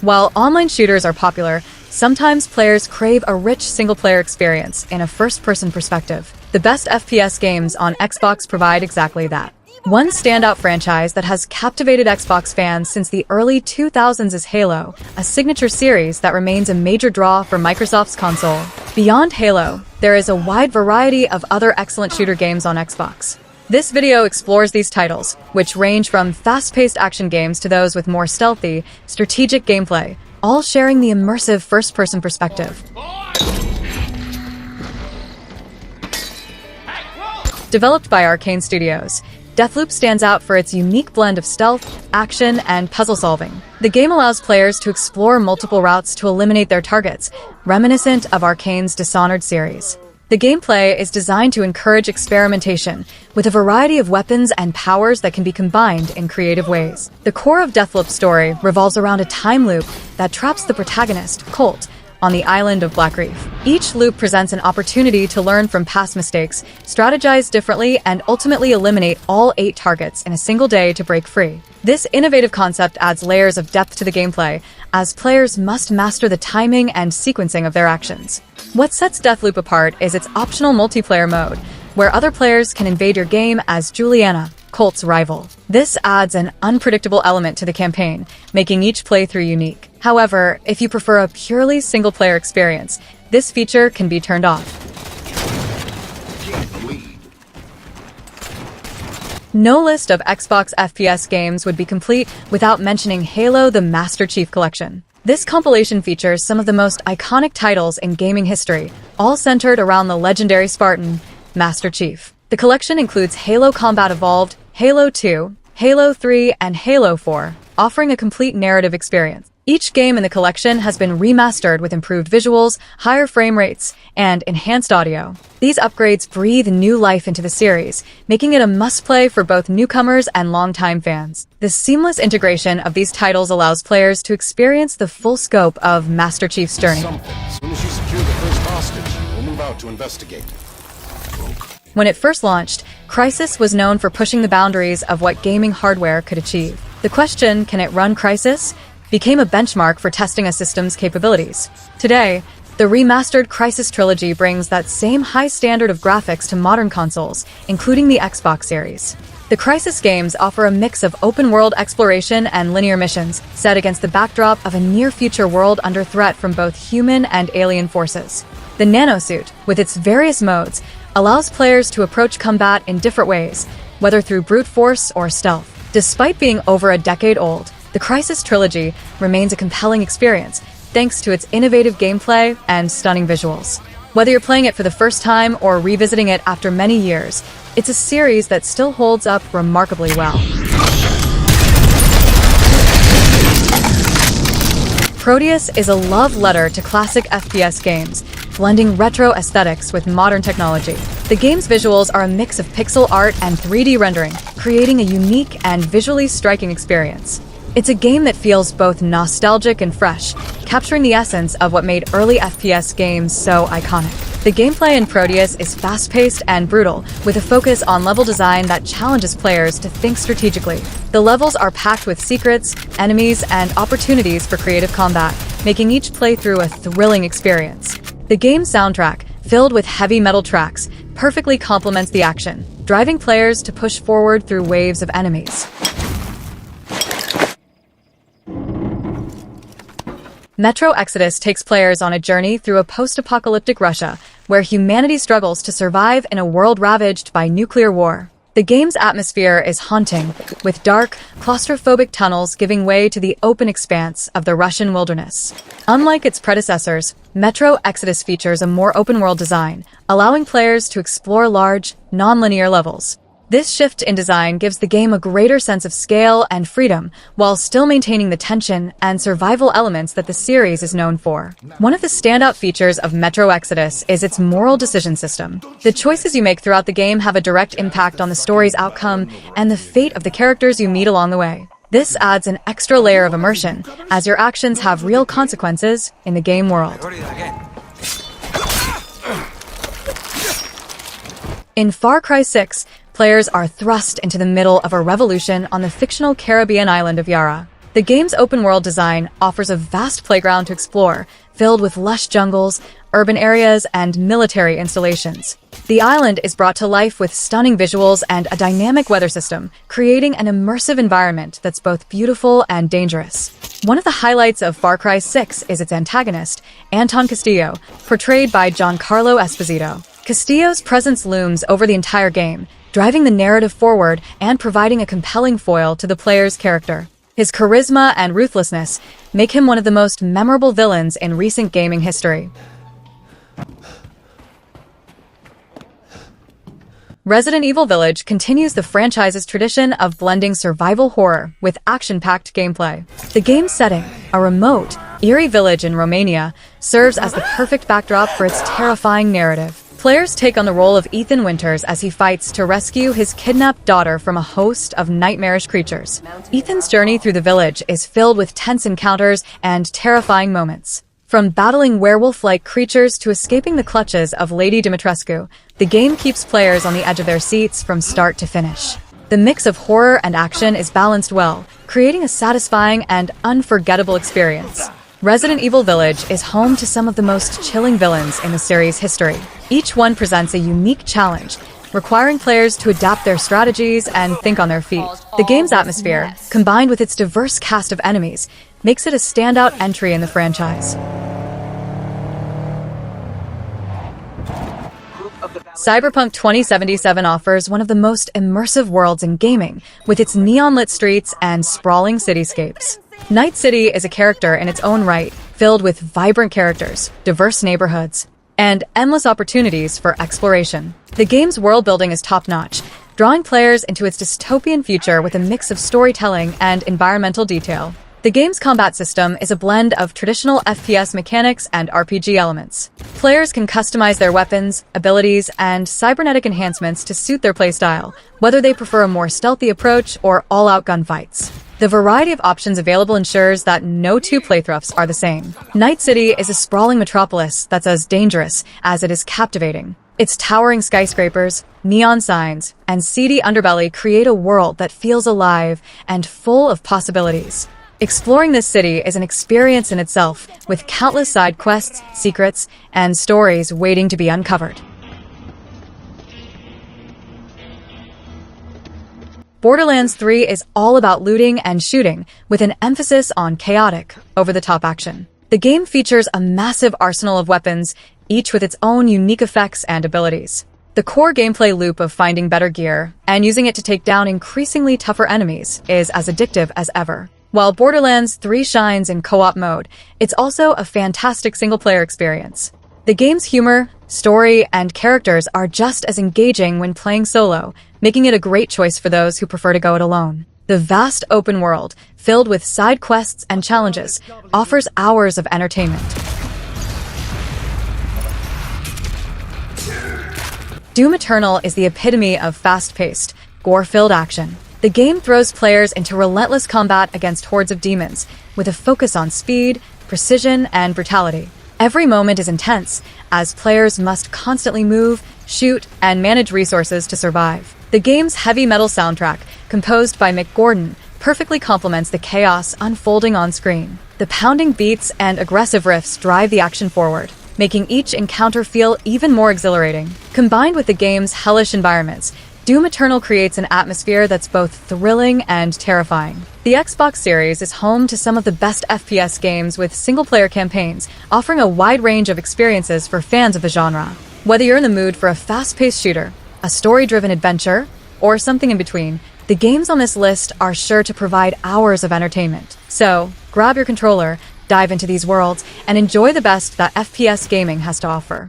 While online shooters are popular, sometimes players crave a rich single-player experience in a first-person perspective. The best FPS games on Xbox provide exactly that. One standout franchise that has captivated Xbox fans since the early 2000s is Halo, a signature series that remains a major draw for Microsoft's console. Beyond Halo, there is a wide variety of other excellent shooter games on Xbox. This video explores these titles, which range from fast-paced action games to those with more stealthy, strategic gameplay, all sharing the immersive first-person perspective. Developed by Arcane Studios, Deathloop stands out for its unique blend of stealth, action, and puzzle solving. The game allows players to explore multiple routes to eliminate their targets, reminiscent of Arcane's Dishonored series. The gameplay is designed to encourage experimentation, with a variety of weapons and powers that can be combined in creative ways. The core of Deathloop's story revolves around a time loop that traps the protagonist, Colt, on the island of Black Reef. Each loop presents an opportunity to learn from past mistakes, strategize differently, and ultimately eliminate all 8 targets in a single day to break free. This innovative concept adds layers of depth to the gameplay, as players must master the timing and sequencing of their actions. What sets Deathloop apart is its optional multiplayer mode, where other players can invade your game as Juliana, Colt's rival. This adds an unpredictable element to the campaign, making each playthrough unique. However, if you prefer a purely single-player experience, this feature can be turned off. No list of Xbox FPS games would be complete without mentioning Halo: The Master Chief Collection. This compilation features some of the most iconic titles in gaming history, all centered around the legendary Spartan, Master Chief. The collection includes Halo Combat Evolved, Halo 2, Halo 3, and Halo 4, offering a complete narrative experience. Each game in the collection has been remastered with improved visuals, higher frame rates, and enhanced audio. These upgrades breathe new life into the series, making it a must-play for both newcomers and longtime fans. The seamless integration of these titles allows players to experience the full scope of Master Chief's journey. As soon as you secure the first hostage, we'll move out to investigate. When it first launched, Crysis was known for pushing the boundaries of what gaming hardware could achieve. The question, can it run Crysis, became a benchmark for testing a system's capabilities. Today, the remastered Crysis trilogy brings that same high standard of graphics to modern consoles, including the Xbox series. The Crysis games offer a mix of open-world exploration and linear missions, set against the backdrop of a near-future world under threat from both human and alien forces. The Nanosuit, with its various modes, allows players to approach combat in different ways, whether through brute force or stealth. Despite being over a decade old, the Crysis trilogy remains a compelling experience, thanks to its innovative gameplay and stunning visuals. Whether you're playing it for the first time or revisiting it after many years, it's a series that still holds up remarkably well. Proteus is a love letter to classic FPS games, blending retro aesthetics with modern technology. The game's visuals are a mix of pixel art and 3D rendering, creating a unique and visually striking experience. It's a game that feels both nostalgic and fresh, capturing the essence of what made early FPS games so iconic. The gameplay in Proteus is fast-paced and brutal, with a focus on level design that challenges players to think strategically. The levels are packed with secrets, enemies, and opportunities for creative combat, making each playthrough a thrilling experience. The game's soundtrack, filled with heavy metal tracks, perfectly complements the action, driving players to push forward through waves of enemies. Metro Exodus takes players on a journey through a post-apocalyptic Russia, where humanity struggles to survive in a world ravaged by nuclear war. The game's atmosphere is haunting, with dark, claustrophobic tunnels giving way to the open expanse of the Russian wilderness. Unlike its predecessors, Metro Exodus features a more open-world design, allowing players to explore large, non-linear levels. This shift in design gives the game a greater sense of scale and freedom, while still maintaining the tension and survival elements that the series is known for. One of the standout features of Metro Exodus is its moral decision system. The choices you make throughout the game have a direct impact on the story's outcome and the fate of the characters you meet along the way. This adds an extra layer of immersion, as your actions have real consequences in the game world. In Far Cry 6, players are thrust into the middle of a revolution on the fictional Caribbean island of Yara. The The game's open-world design offers a vast playground to explore, filled with lush jungles, urban areas, and military installations. The island is brought to life with stunning visuals and a dynamic weather system, creating an immersive environment that's both beautiful and dangerous. One of the highlights of Far Cry 6 is its antagonist, Anton Castillo, portrayed by Giancarlo Esposito. Castillo's presence looms over the entire game, driving the narrative forward and providing a compelling foil to the player's character. His charisma and ruthlessness make him one of the most memorable villains in recent gaming history. Resident Evil Village continues the franchise's tradition of blending survival horror with action-packed gameplay. The game's setting, a remote, eerie village in Romania, serves as the perfect backdrop for its terrifying narrative. Players take on the role of Ethan Winters as he fights to rescue his kidnapped daughter from a host of nightmarish creatures. Ethan's journey through the village is filled with tense encounters and terrifying moments. From battling werewolf-like creatures to escaping the clutches of Lady Dimitrescu, the game keeps players on the edge of their seats from start to finish. The mix of horror and action is balanced well, creating a satisfying and unforgettable experience. Resident Evil Village is home to some of the most chilling villains in the series' history. Each one presents a unique challenge, requiring players to adapt their strategies and think on their feet. The game's atmosphere, combined with its diverse cast of enemies, makes it a standout entry in the franchise. Cyberpunk 2077 offers one of the most immersive worlds in gaming, with its neon-lit streets and sprawling cityscapes. Night City is a character in its own right, filled with vibrant characters, diverse neighborhoods, and endless opportunities for exploration. The game's world-building is top-notch, drawing players into its dystopian future with a mix of storytelling and environmental detail. The game's combat system is a blend of traditional FPS mechanics and RPG elements. Players can customize their weapons, abilities, and cybernetic enhancements to suit their playstyle, whether they prefer a more stealthy approach or all-out gunfights. The variety of options available ensures that no two playthroughs are the same. Night City is a sprawling metropolis that's as dangerous as it is captivating. Its towering skyscrapers, neon signs, and seedy underbelly create a world that feels alive and full of possibilities. Exploring this city is an experience in itself, with countless side quests, secrets, and stories waiting to be uncovered. Borderlands 3 is all about looting and shooting, with an emphasis on chaotic, over-the-top action. The game features a massive arsenal of weapons, each with its own unique effects and abilities. The core gameplay loop of finding better gear and using it to take down increasingly tougher enemies is as addictive as ever. While Borderlands 3 shines in co-op mode, it's also a fantastic single-player experience. The game's humor, story, and characters are just as engaging when playing solo, making it a great choice for those who prefer to go it alone. The vast open world, filled with side quests and challenges, offers hours of entertainment. Doom Eternal is the epitome of fast-paced, gore-filled action. The game throws players into relentless combat against hordes of demons, with a focus on speed, precision, and brutality. Every moment is intense, as players must constantly move, shoot, and manage resources to survive. The game's heavy metal soundtrack, composed by Mick Gordon, perfectly complements the chaos unfolding on screen. The pounding beats and aggressive riffs drive the action forward, making each encounter feel even more exhilarating. Combined with the game's hellish environments, Doom Eternal creates an atmosphere that's both thrilling and terrifying. The Xbox Series is home to some of the best FPS games with single-player campaigns, offering a wide range of experiences for fans of the genre. Whether you're in the mood for a fast-paced shooter, a story-driven adventure, or something in between, the games on this list are sure to provide hours of entertainment. So, grab your controller, dive into these worlds, and enjoy the best that FPS gaming has to offer.